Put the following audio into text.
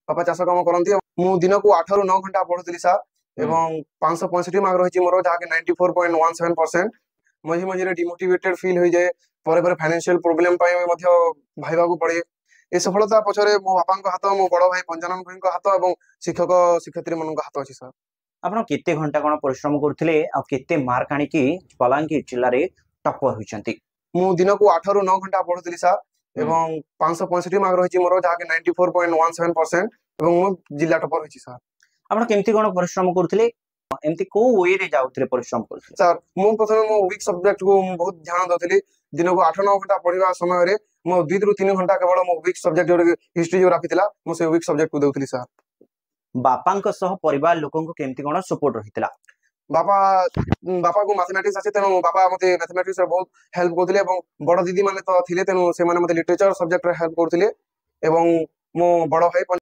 बापा चाष कम करती मु दिन को 8 ରୁ 9 घंटा पढ़ुली सर एवं 565 मार्क रही मोर जहाँकि 94.17%। मझे मझे डिमोटिवेटेड फील हो जाए पर फाइनेंशियल प्रोब्लेम भाईवा को पड़े। ए सफलता पछरे मो बापा हाथ मो बड़ भाई पंजानन भाई हाथ और शिक्षक शिक्षयित्री मान हाथ अच्छी सर। आप केते घंटा कौन परिश्रम करते केते मार्क आनिकी बलांगीर जिले में टपर होती? मु दिन को 8 ରୁ 9 घंटा पढ़ुली सर एवं 565 मार्क रही मोर जहाँकि 94.17% मु जिला टपर होची सर। आप केमती कौन परिश्रम करते एमती को वे रे जाउतरे परिश्रम करते? सर मु प्रथम मो वीक सब्जेक्ट को बहुत ध्यान दउथली दिन को 8-9 घंटा पढ़िबा समय रे मो 2 ରୁ 3 घंटा केवल मो वीक सब्जेक्ट जो हिस्ट्री जो रखितला मो से वीक सब्जेक्ट को दउथली सर। बापांक सह परिवार लोकन को केमती कौन सपोर्ट रहितला? बापा को मैथमेटिक्स अच्छे तेणु बापा मते मैथमेटिक्स रे बहुत हेल्प करथिले एवं बड़ दीदी माने तो थिले तेणु से माने मते लिटरेचर सब्जेक्ट रे हेल्प करथिले एवं मो बड़ भाई